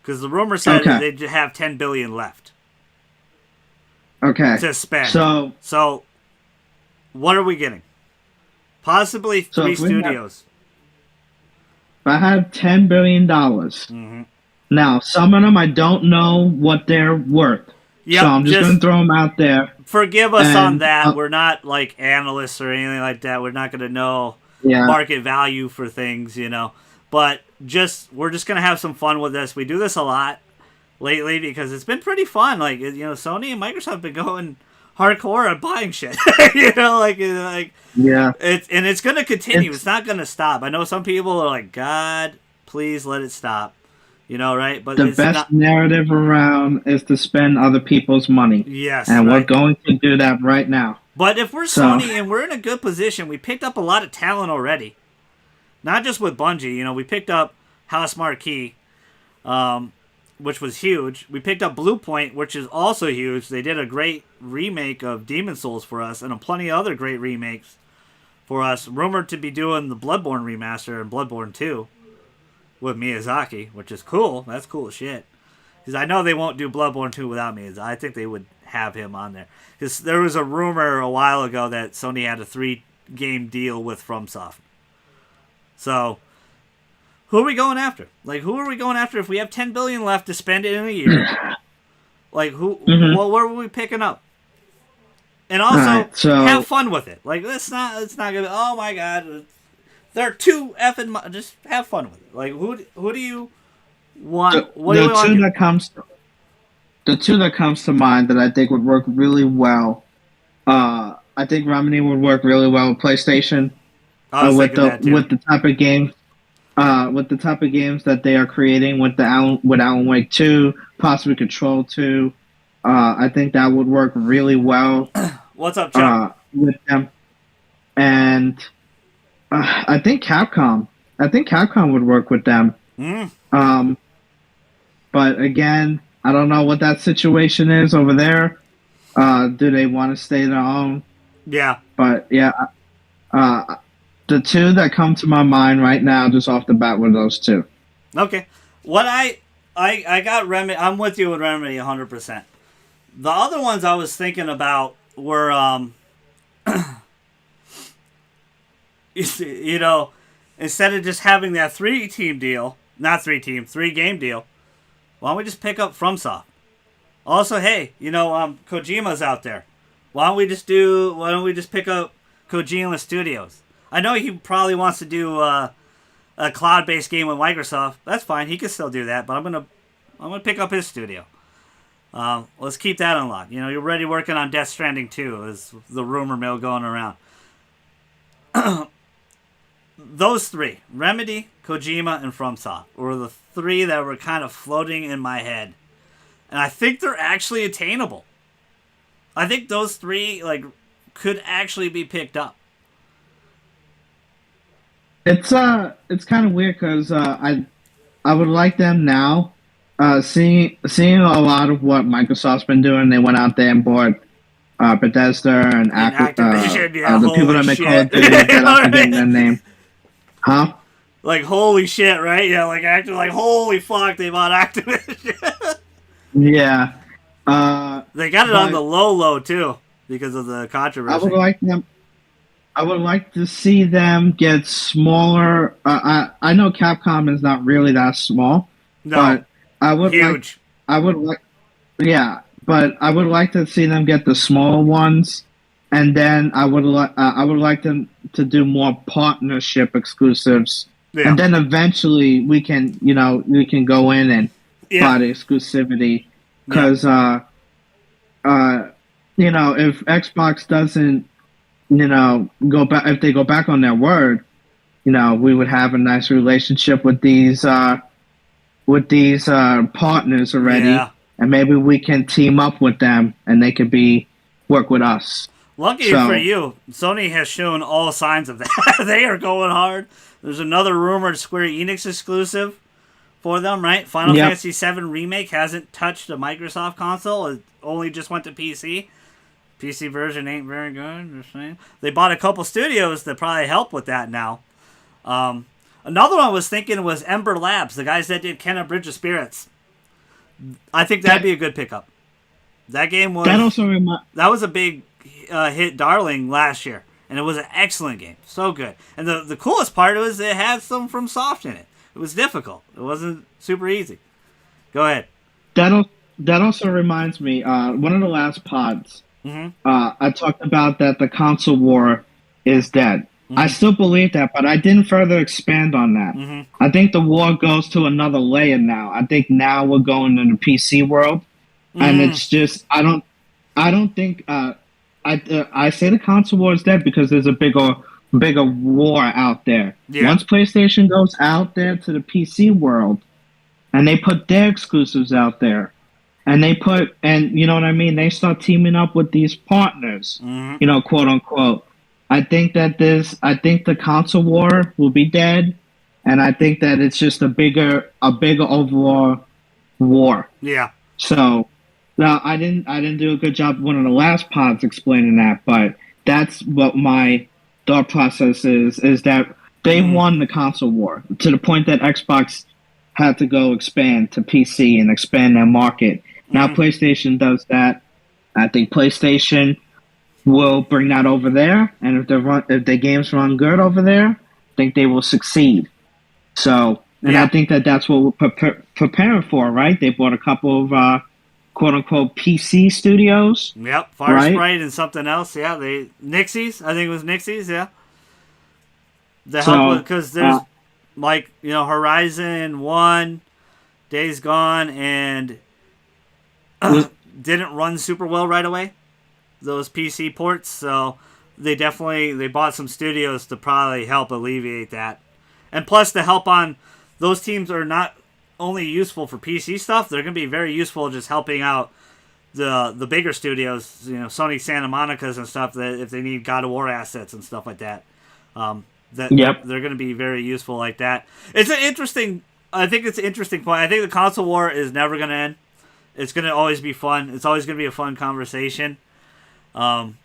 because the rumor said they have $10 billion left. Okay. To spend. So what are we getting? Possibly 3 studios. If I had $10 billion. Mm-hmm. Now, some of them I don't know what they're worth. Yep, so I'm just going to throw them out there. Forgive us on that. We're not like analysts or anything like that. We're not going to know market value for things, you know. But we're just going to have some fun with this. We do this a lot. lately because it's been pretty fun. Like, Sony and Microsoft have been going hardcore at buying shit. Yeah. It's gonna continue. It's- It's not gonna stop. I know some people are like, God, please let it stop. Right? But The it's best not. narrative around is to spend other people's money. Yes, And we're right. going to do that right now. But if we're So- Sony and we're in a good position, we picked up a lot of talent already. Not just with Bungie, we picked up House Marquee, which was huge. We picked up Bluepoint, which is also huge. They did a great remake of Demon Souls for us, and plenty of other great remakes for us. Rumored to be doing the Bloodborne remaster and Bloodborne 2 with Miyazaki, which is cool. That's cool as shit. Because I know they won't do Bloodborne 2 without Miyazaki. I think they would have him on there. Because there was a rumor a while ago that Sony had a 3-game deal with FromSoft. So, who are we going after? Like, who are we going after if we have $10 billion left to spend it in a year? Like, who? Mhm. What are we picking up? And also, Alright, so- have fun with it. Like, it's not gonna be, oh my god, they're too effing. Just have fun with it. Like, who do you want? What do you want? The two that comes to mind that I think would work really well. I think Remedy would work really well with PlayStation. I was with thinking that too. the type of games, with the type of games that they are creating with Alan Wake 2, possibly Control 2. I think that would work really well What's up, Chuck? with them. And I think Capcom would work with them. Mm. But again, I don't know what that situation is over there. Do they want to stay their own? Yeah. But yeah, the two that come to my mind right now, just off the bat, were those two. Okay. What I got Remedy. I'm with you with Remedy 100%. The other ones I was thinking about were instead of just having that 3-game deal, why don't we just pick up FromSoft? Also, hey, Kojima's out there. Why don't we just pick up Kojima Studios? I know he probably wants to do a cloud-based game with Microsoft. That's fine. He can still do that, but I'm gonna pick up his studio. Let's keep that unlocked. You're already working on Death Stranding 2, is the rumor mill going around. Those three, Remedy, Kojima, and FromSoft, were the three that were kind of floating in my head. And I think they're actually attainable. I think those three could actually be picked up. It's kind of weird because I would like them now. Seeing a lot of what Microsoft's been doing, they went out there and bought Bethesda and Activision, yeah, the people that make Call of Duty, that I forget their name. Huh? Like, holy shit, right? Yeah, acting like, holy fuck, they bought Activision. Yeah. They got it on the low, too, because of the controversy. I would like to see them get smaller. I know Capcom is not really that small, No, but I would huge. but I would like to see them get the smaller ones, and then I would like them to do more partnership exclusives, Yeah. and then eventually we can go in and buy the exclusivity, because if Xbox doesn't go back, if they go back on their word, we would have a nice relationship with these partners already. Yeah. And maybe we can team up with them, and they could work with us. Lucky for you, Sony has shown all signs of that. They are going hard. There's another rumored Square Enix exclusive for them, right? Final Fantasy VII Remake hasn't touched a Microsoft console. It only just went to PC. PC version ain't very good, just saying. They bought a couple studios that probably help with that now. Another one I was thinking was Ember Labs, the guys that did Kenna Bridge of Spirits. I think that'd be a good pickup. That game was... That was a big hit darling last year, and it was an excellent game. So good. And the coolest part was it had some FromSoft in it. It was difficult. It wasn't super easy. Go ahead. That also reminds me, one of the last pods, I talked about that the console war is dead. I still believe that, but I didn't further expand on that. Mm-hmm. I think the war goes to another layer now. I think now we're going in the PC world, and Mm, it's just I don't think I say the console war is dead because there's a bigger war out there. yeah. Once PlayStation goes out there to the PC world and they put their exclusives out there, and you know what I mean, they start teaming up with these partners, Mm-hmm. you know, quote unquote. I think the console war will be dead, and I think that it's just a bigger overall war. Yeah. So now I didn't do a good job one of the last pods explaining that, but that's what my thought process is that they Mm. won the console war to the point that Xbox had to go expand to PC and expand their market. Now Mm-hmm. PlayStation does that. I think PlayStation will bring that over there, and if their games run good over there, I think they will succeed. So, and I Yeah. think that that's what we're preparing for, right? They bought a couple of quote unquote PC studios, Yep. Fire right? Sprite and something else. Yeah. Nixies. I think it was Nixies. Yeah. To help with, So, because there's like, Horizon 1, Days Gone, and was, didn't run super well right away, those PC ports. So they bought some studios to probably help alleviate that. And plus, to help on those teams are not only useful for PC stuff, they're going to be very useful just helping out the bigger studios, Sony Santa Monica's and stuff, that if they need God of War assets and stuff like that. That yep, they're going to be very useful like that. I think it's an interesting point. I think the console war is never going to end. It's going to always be fun. It's always going to be a fun conversation. And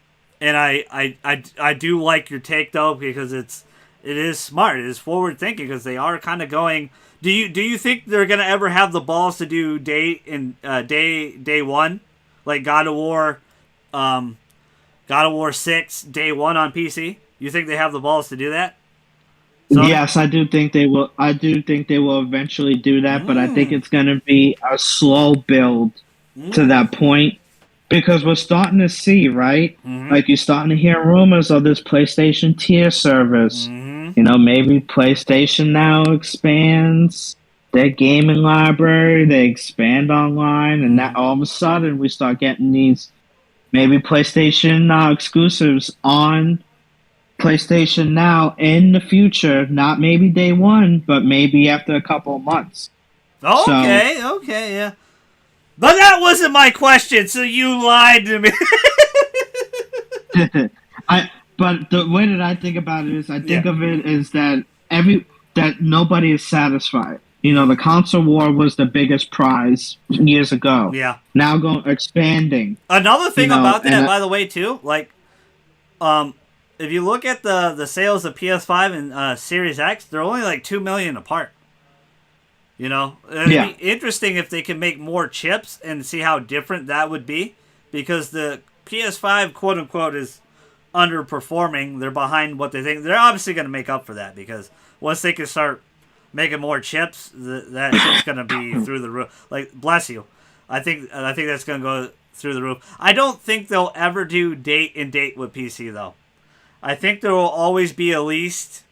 I do like your take though, because it is smart. It is forward thinking, because they are kind of going. Do you think they're going to ever have the balls to do day one, like God of War 6 day one on PC? You think they have the balls to do that? Sony? yes, I do think they will. I do think they will eventually do that, but I think Mm. it's going to be a slow build to Mm. that point because we're starting to see, right? Mm-hmm. Like you're starting to hear rumors of this PlayStation tier service. Mm-hmm. You know, maybe PlayStation now expands their gaming library, they expand online, and that all of a sudden we start getting these maybe PlayStation exclusives on PlayStation Now in the future, not maybe day one, but maybe after a couple of months. So, Okay, yeah. But that wasn't my question, so you lied to me. but the way that I think about it is, I think Yeah. of it is that that nobody is satisfied. You know, the console war was the biggest prize years ago. Yeah. Now expanding. Another thing You know, about that, and by the way, too, like, if you look at the sales of PS5 and Series X, they're only like 2 million apart. It'd Yeah. be interesting if they can make more chips and see how different that would be, because the PS5, quote unquote, is underperforming. They're behind what they think. They're obviously going to make up for that, because once they can start making more chips, that shit's going to be through the roof. Like, bless you. I think that's going to go through the roof. I don't think they'll ever do date and date with PC though. I think there will always be at least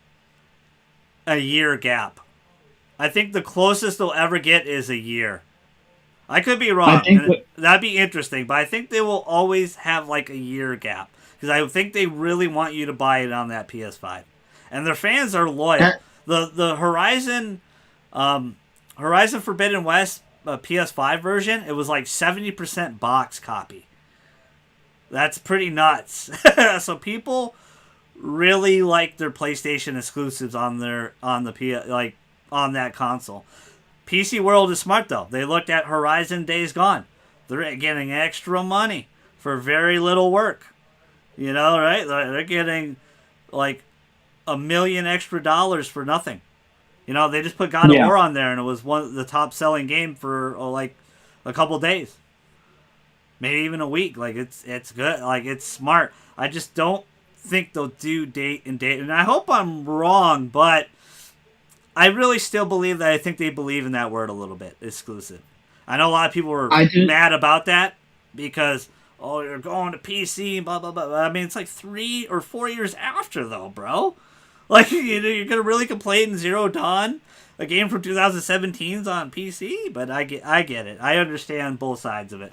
a year gap. I think the closest they'll ever get is a year. I could be wrong. That'd be interesting, but I think they will always have like a year gap, because I think they really want you to buy it on that PS5, and their fans are loyal. The Horizon Forbidden West PS5 version, it was like 70% box copy. That's pretty nuts. So people really like their PlayStation exclusives on that console. PC World is smart though. They looked at Horizon Days Gone. They're getting extra money for very little work. Right? They're getting like $1 million extra for nothing. They just put God of War on there, and it was one of the top selling game for like a couple days, maybe even a week. Like it's good. Like it's smart. I just don't think they'll do date and date, and I hope I'm wrong, but I really still believe that. I think they believe in that word a little bit, exclusive. I know a lot of people were mad about that because, oh, you're going to PC, blah, blah, blah. I mean, it's like 3 or 4 years after, though, bro. Like, you're going to really complain Zero Dawn, a game from 2017's on PC? But I get it. I understand both sides of it.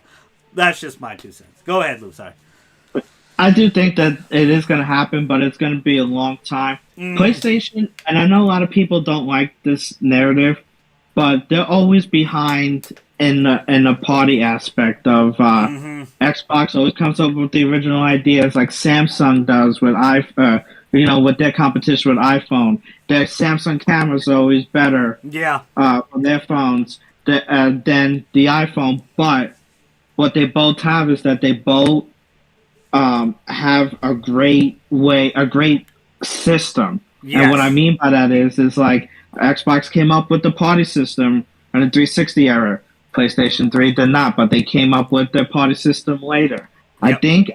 That's just my 2 cents. Go ahead, Lou. Sorry. I do think that it is going to happen, but it's going to be a long time. PlayStation, and I know a lot of people don't like this narrative, but they're always behind in the party aspect of Xbox. Always comes up with the original ideas, like Samsung does with with their competition with iPhone. Their Samsung cameras are always better, on their phones than the iPhone. But what they both have is that they both have a great system. Yes. And what I mean by that is like Xbox came up with the party system in the 360 era. PlayStation 3 did not, but they came up with their party system later. Yep. I think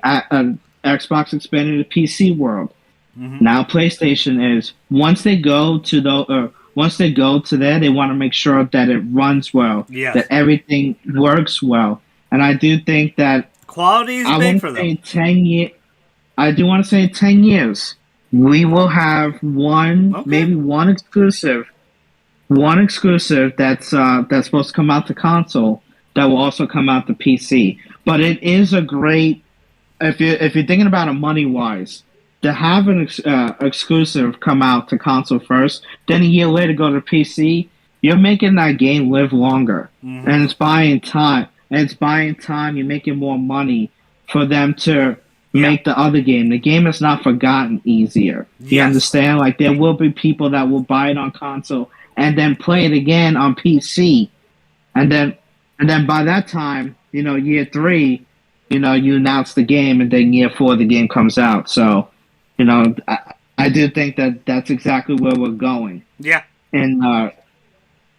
Xbox expanded the PC world. Now PlayStation is once they go to there, they want to make sure that it runs well, that everything works well, and I do think that quality is big for them. I do want to say 10 years, we will have maybe one exclusive that's supposed to come out to console that will also come out to PC. But it is a great, if you're thinking about it money wise, to have an exclusive come out to console first, then a year later go to PC, you're making that game live longer, and it's buying time. You're making more money for them to make the other game. The game is not forgotten easier. You understand? Like, there will be people that will buy it on console and then play it again on PC. And then by that time, year 3, you announce the game, and then year 4 the game comes out. So, I do think that that's exactly where we're going. Yeah. And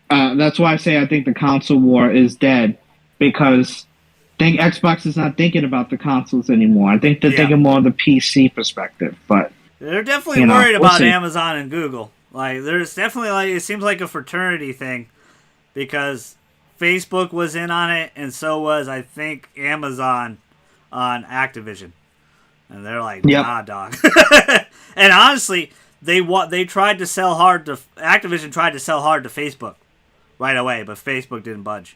that's why I say I think the console war is dead, because I think Xbox is not thinking about the consoles anymore. I think they're thinking more of the PC perspective. But they're definitely worried about Amazon and Google. Like, there's definitely, it seems like a fraternity thing, because Facebook was in on it, and so was, I think, Amazon on Activision. And they're like, nah, dog. And honestly, Activision tried to sell hard to Facebook right away, but Facebook didn't budge.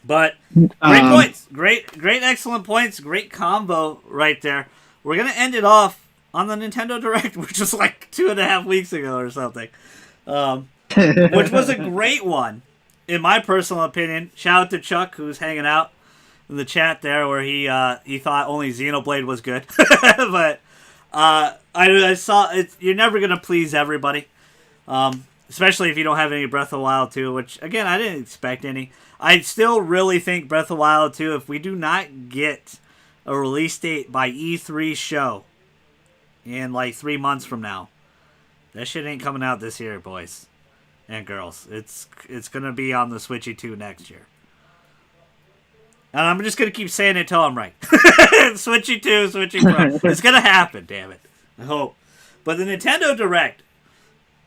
But great points. Great, excellent points. Great combo right there. We're going to end it off on the Nintendo Direct, which was like 2.5 weeks ago or something. Which was a great one, in my personal opinion. Shout out to Chuck, who's hanging out in the chat there, where he thought only Xenoblade was good. But I saw it. You're never going to please everybody. Especially if you don't have any Breath of the Wild 2, which, again, I didn't expect any. I still really think Breath of the Wild 2, if we do not get a release date by E3 show in like 3 months from now, that shit ain't coming out this year, boys and girls. It's going to be on the Switchy 2 next year. And I'm just going to keep saying it until I'm right. Switchy 2, Switchy Pro. It's going to happen, damn it. I hope. But the Nintendo Direct,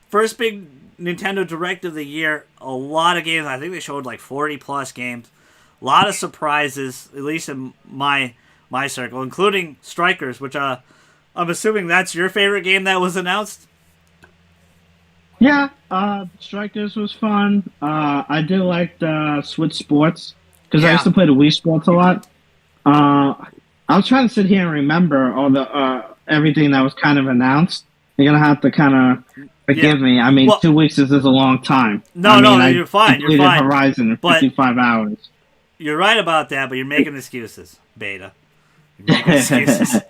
first big Nintendo Direct of the year, a lot of games. I think they showed like 40 plus games. A lot of surprises, at least in my circle, including Strikers, which I'm assuming that's your favorite game that was announced. Yeah, Strikers was fun. I do like the Switch Sports, because I used to play the Wii Sports a lot. I was trying to sit here and remember all the everything that was kind of announced. You're gonna have to kind of forgive me. I mean, 2 weeks is a long time. No, you're fine. You're fine. Horizon in 55 hours. You're right about that, but you're making excuses, Beta. You're making excuses.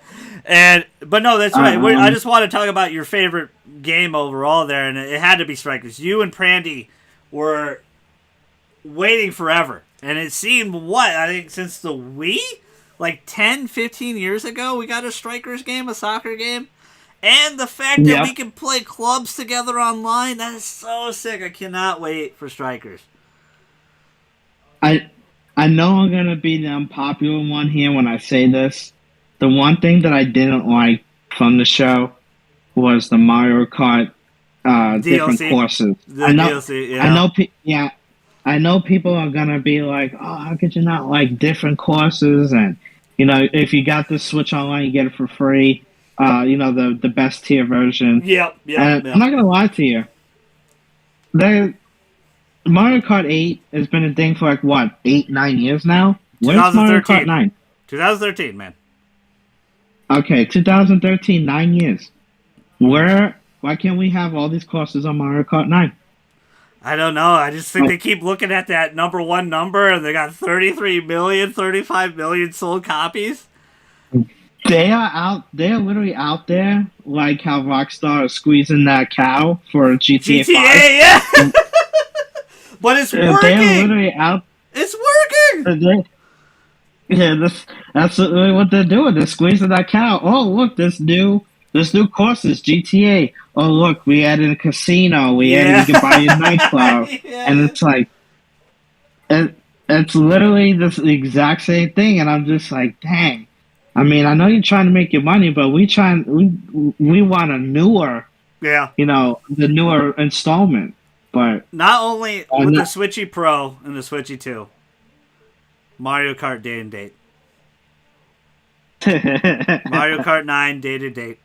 But no, that's right. I just want to talk about your favorite game overall there, and it had to be Strikers. You and Prandy were waiting forever, and it seemed, I think since the Wii? Like 10, 15 years ago, we got a Strikers game, a soccer game. And the fact that we can play clubs together online, that is so sick. I cannot wait for Strikers. I know I'm going to be the unpopular one here when I say this. The one thing that I didn't like from the show was the Mario Kart different courses. DLC, yeah. I know people are gonna be like, "Oh, how could you not like different courses?" And if you got the Switch Online, you get it for free. The best tier version. Yep, yep, And I'm yep. not gonna lie to you, the Mario Kart 8 has been a thing for like what 8, 9 years now. Where's Mario Kart 2013. 9? 2013, man. Okay, 2013, 9 years. Where? Why can't we have all these courses on Mario Kart 9? I don't know. I just think they keep looking at that number one number and they got 33 million, 35 million sold copies. They are out. They are literally out there, like how Rockstar is squeezing that cow for GTA 5. GTA, yeah. But it's They are working. literally out. It's working. Yeah, that's literally what they're doing. They're squeezing that cow. Oh, look, this new course is GTA. Oh, look, we added a casino. We added Yeah. you can buy a nightclub, and Yeah. it's like, it's literally the exact same thing. And I'm just like, dang. I mean, I know you're trying to make your money, but we want a newer, Yeah. the newer installment. But Not only with the no- Switchy Pro and the Switchy 2, Mario Kart day and date. Mario Kart 9 day to date.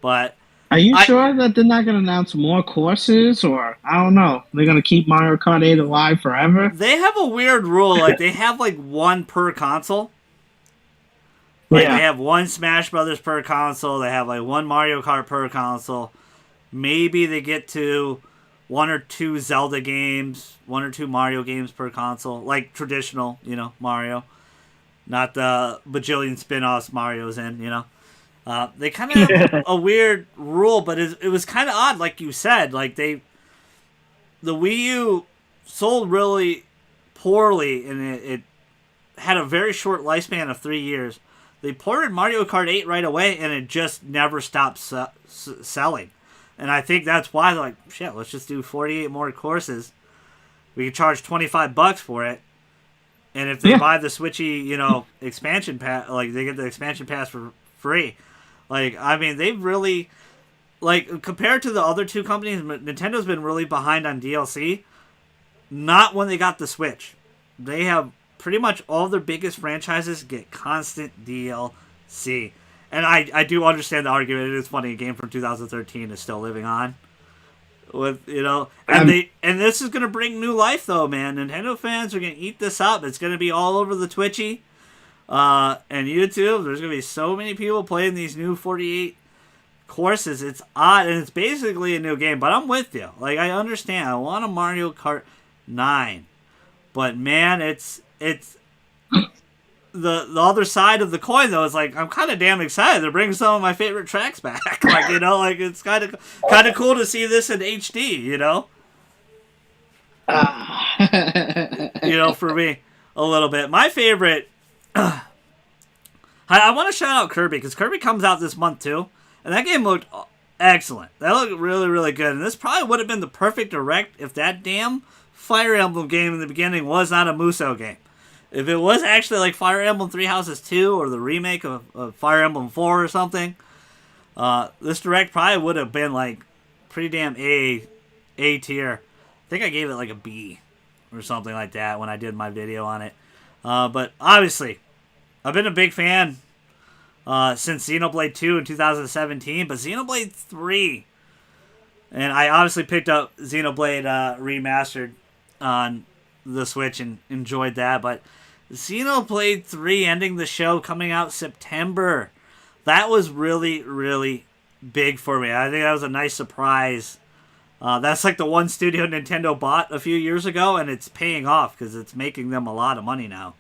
But Are you I- sure that they're not going to announce more courses, or I don't know? They're going to keep Mario Kart 8 alive forever? they have a weird rule. Like, they have, like, one per console. Like, Yeah. they have one Smash Brothers per console. They have, like, one Mario Kart per console. Maybe they get to one or two Zelda games, one or two Mario games per console. Like, traditional, Mario. Not the bajillion spin-offs Mario's in. They kind of have a weird rule, but it was kind of odd, like you said. Like, the Wii U sold really poorly, and it had a very short lifespan of 3 years. They ported Mario Kart 8 right away, and it just never stopped selling. And I think that's why they're like, shit, let's just do 48 more courses. We can charge $25 for it. And if they buy the Switchy, expansion pass, like, they get the expansion pass for free. Like, I mean, they've really, like, compared to the other two companies, Nintendo's been really behind on DLC. Not when they got the Switch. They have pretty much all their biggest franchises get constant DLC. And I do understand the argument. It is funny, a game from 2013 is still living on. And this is gonna bring new life though, man. Nintendo fans are gonna eat this up. It's gonna be all over the Twitchy, and YouTube. There's gonna be so many people playing these new 48 courses. It's odd, and it's basically a new game. But I'm with you. Like, I understand. I want a Mario Kart 9, but man, it's the other side of the coin though is like I'm kind of damn excited. They're bringing some of my favorite tracks back. Like, like it's kind of cool to see this in HD. For me a little bit. My favorite. I want to shout out Kirby because Kirby comes out this month too, and that game looked excellent. That looked really, really good, and this probably would have been the perfect direct if that damn Fire Emblem game in the beginning was not a Musou game. If it was actually like Fire Emblem Three Houses 2 or the remake of Fire Emblem 4 or something, this direct probably would have been like pretty damn A tier. I think I gave it like a B or something like that when I did my video on it. But obviously, I've been a big fan since Xenoblade 2 in 2017, but Xenoblade 3, and I obviously picked up Xenoblade Remastered on the Switch and enjoyed that, but Xenoblade 3 ending the show coming out September, that was really, really big for me. I think that was a nice surprise. That's like the one studio Nintendo bought a few years ago, and it's paying off because it's making them a lot of money now.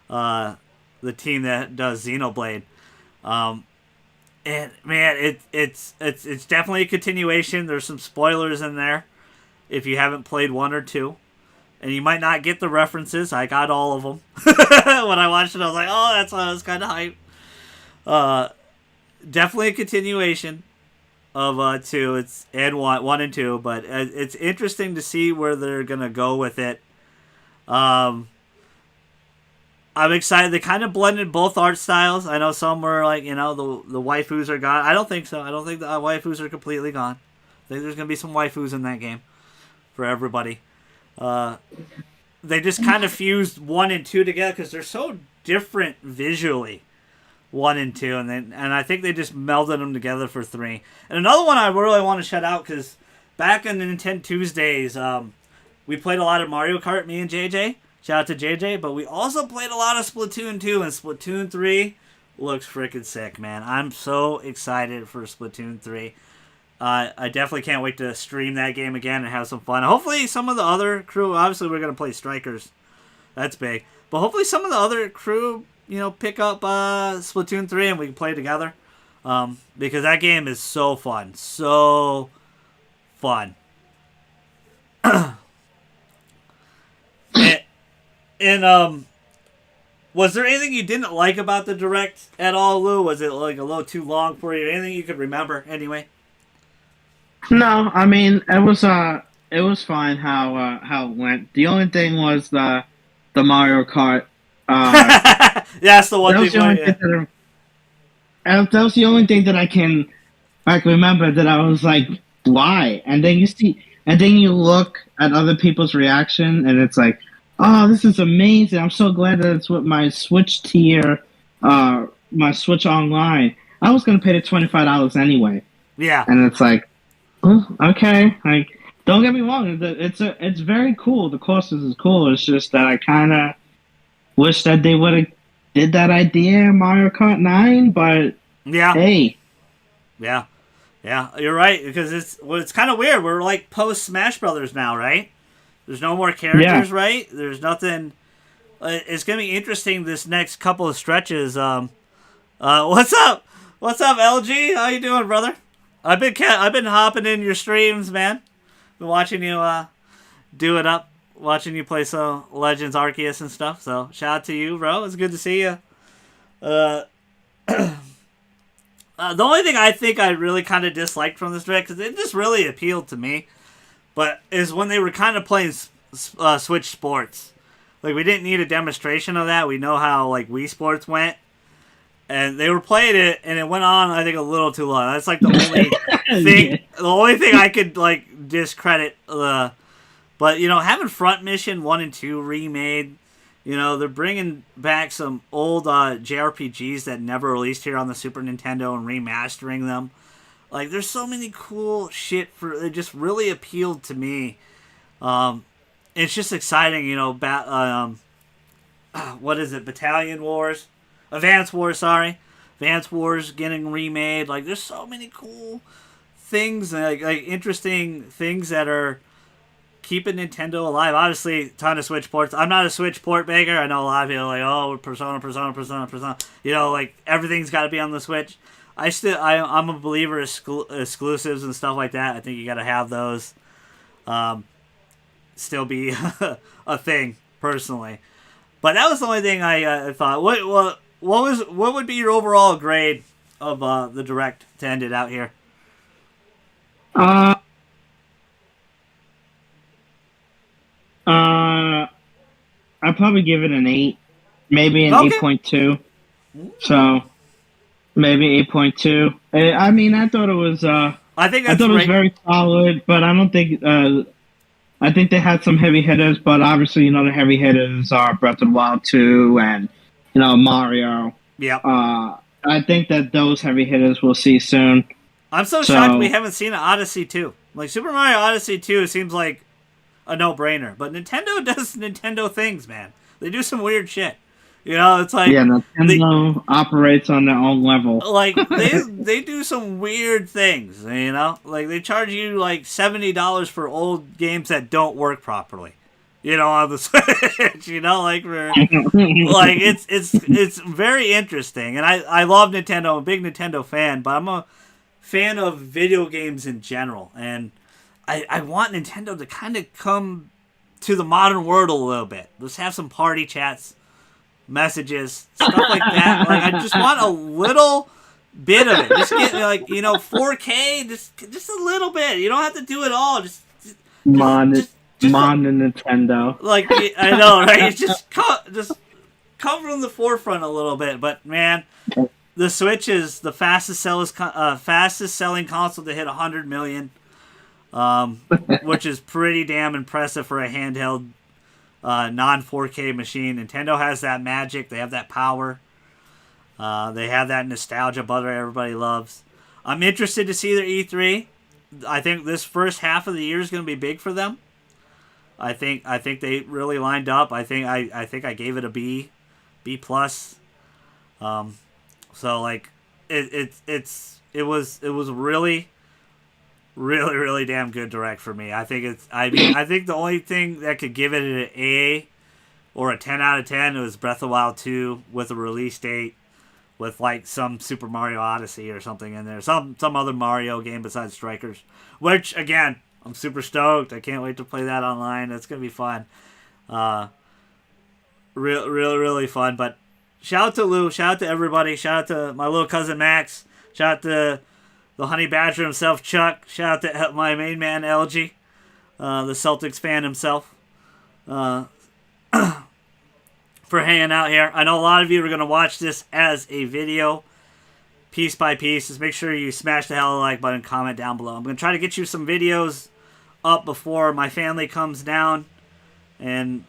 The team that does Xenoblade, and man, it's definitely a continuation. There's some spoilers in there if you haven't played 1 or 2. And you might not get the references. I got all of them. When I watched it, I was like, oh, that's why I was kind of hyped. Definitely a continuation of 2. It's and 1 and 2. But it's interesting to see where they're going to go with it. I'm excited. They kind of blended both art styles. I know some were like, the waifus are gone. I don't think so. I don't think the waifus are completely gone. I think there's going to be some waifus in that game for everybody. they just kind of fused 1 and 2 together because they're so different visually. 1 and 2, and I think they just melded them together for 3. And another one I really want to shout out because back in the Nintendo Tuesdays, we played a lot of Mario Kart, me and JJ. Shout out to JJ, but we also played a lot of Splatoon 2, and Splatoon 3 looks freaking sick, man. I'm so excited for Splatoon 3. I definitely can't wait to stream that game again and have some fun. Hopefully some of the other crew, obviously we're going to play Strikers. That's big. But hopefully some of the other crew, pick up Splatoon 3 and we can play together. Because that game is so fun. So fun. and was there anything you didn't like about the Direct at all, Lou? Was it like a little too long for you? Anything you could remember anyway? No, I mean it was fine how it went. The only thing was the Mario Kart. Yeah, that's the one that was thing. the only thing that was the only thing that I can remember that I was like, why? And then you look at other people's reaction, and it's like, oh, this is amazing! I'm so glad that it's with my Switch tier, my Switch Online. I was gonna pay the $25 anyway. Yeah, and it's like, oh, okay. Like, don't get me wrong, it's very cool. The courses is cool. It's just that I kind of wish that they would have did that idea in Mario Kart 9, but yeah, hey. Yeah, you're right, because it's kind of weird. We're like post Smash Brothers now, right? There's no more characters, right? There's nothing. It's gonna be interesting this next couple of stretches. What's up? What's up, LG? How you doing, brother? I've been hopping in your streams, man. Been watching you do it up, watching you play some Legends Arceus and stuff. So shout out to you, bro. It's good to see you. The only thing I think I really kind of disliked from this direct, because it just really appealed to me, but is when they were kind of playing Switch Sports. Like, we didn't need a demonstration of that. We know how like Wii Sports went, and they were playing it, and it went on, I think, a little too long. That's like the only thing. The only thing I could like discredit. But having Front Mission 1 and 2 remade. They're bringing back some old JRPGs that never released here on the Super Nintendo and remastering them. Like, there's so many cool shit it just really appealed to me. It's just exciting, what is it? Battalion Wars? Advance Wars, sorry. Advance Wars getting remade. Like, there's so many cool things, like interesting things that are keeping Nintendo alive. Obviously, ton of Switch ports. I'm not a Switch port maker. I know a lot of people are like, oh, Persona. Like, everything's got to be on the Switch. I'm a believer of exclusives and stuff like that. I think you got to have those. Still be a thing, personally. But that was the only thing I thought. What would be your overall grade of the Direct to end it out here? I'd probably give it an 8, maybe an 8.2. So maybe 8.2. I mean, I thought it was. I thought it was very solid, but I don't think. I think they had some heavy hitters, but obviously, the heavy hitters are Breath of the Wild 2 and Mario. Yeah. I think that those heavy hitters we'll see soon. I'm so shocked we haven't seen an Odyssey 2. Like, Super Mario Odyssey 2 seems like a no-brainer, but Nintendo does Nintendo things, man. They do some weird shit. It's like, yeah, Nintendo operates on their own level. Like, they do some weird things. Like, they charge you like $70 for old games that don't work properly. On the Switch. Like, it's very interesting, and I love Nintendo. I'm a big Nintendo fan, but I'm a fan of video games in general, and I want Nintendo to kind of come to the modern world a little bit. Let's have some party chats, messages, stuff like that. Like, I just want a little bit of it. Just get 4K, just a little bit. You don't have to do it all. Just Nintendo. Like, I know, right? Just come from the forefront a little bit. But man, the Switch is the fastest selling console to hit 100 million. Which is pretty damn impressive for a handheld non 4K machine. Nintendo has that magic. They have that power. They have that nostalgia butter everybody loves. I'm interested to see their E3. I think this first half of the year is going to be big for them. I think they really lined up. I think I gave it a B plus. So like it was really really damn good direct for me. I think the only thing that could give it an A or a 10 out of 10 was Breath of the Wild 2 with a release date with like some Super Mario Odyssey or something in there. Some other Mario game besides Strikers. Which again, I'm super stoked. I can't wait to play that online. It's gonna be fun. Really fun. But shout out to Lou. Shout out to everybody. Shout out to my little cousin Max. Shout out to the Honey Badger himself, Chuck. Shout out to my main man, LG. The Celtics fan himself. For hanging out here. I know a lot of you are going to watch this as a video, piece by piece. Just make sure you smash the hell of the like button, comment down below. I'm going to try to get you some videos up before my family comes down, and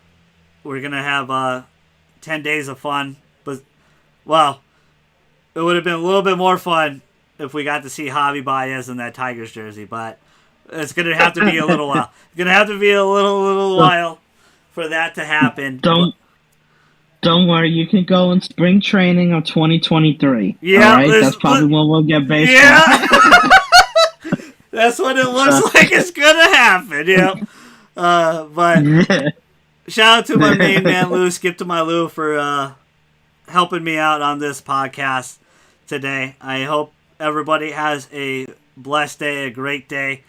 we're going to have 10 days of fun. But, well, it would have been a little bit more fun if we got to see Javi Baez in that Tigers jersey, but it's going to have to be a little while. It's going to have to be a little while for that to happen. Don't worry, you can go in spring training of 2023. Yeah, all right? That's probably when we'll get baseball. Yeah. That's what it looks like it's going to happen, yeah. But shout out to my main man, Lou. Skip to my Lou for helping me out on this podcast today. I hope everybody has a blessed day, a great day.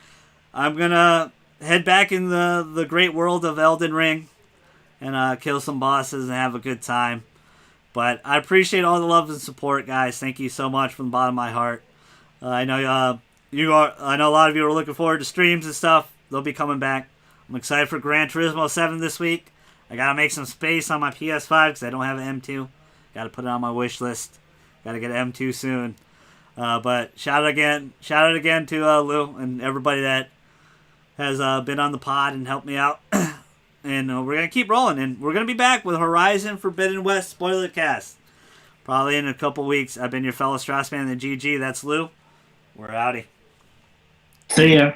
I'm going to head back in the great world of Elden Ring and kill some bosses and have a good time. But I appreciate all the love and support, guys. Thank you so much from the bottom of my heart. I know I know a lot of you are looking forward to streams and stuff. They'll be coming back. I'm excited for Gran Turismo 7 this week. I gotta make some space on my PS5 because I don't have an M2. Gotta put it on my wish list. Gotta get an M2 soon. But shout out again to Lou and everybody that has been on the pod and helped me out. And we're going to keep rolling. And we're going to be back with Horizon Forbidden West Spoiler Cast. Probably in a couple weeks. I've been your fellow Strauss man, the GG. That's Lou. We're outie. See ya.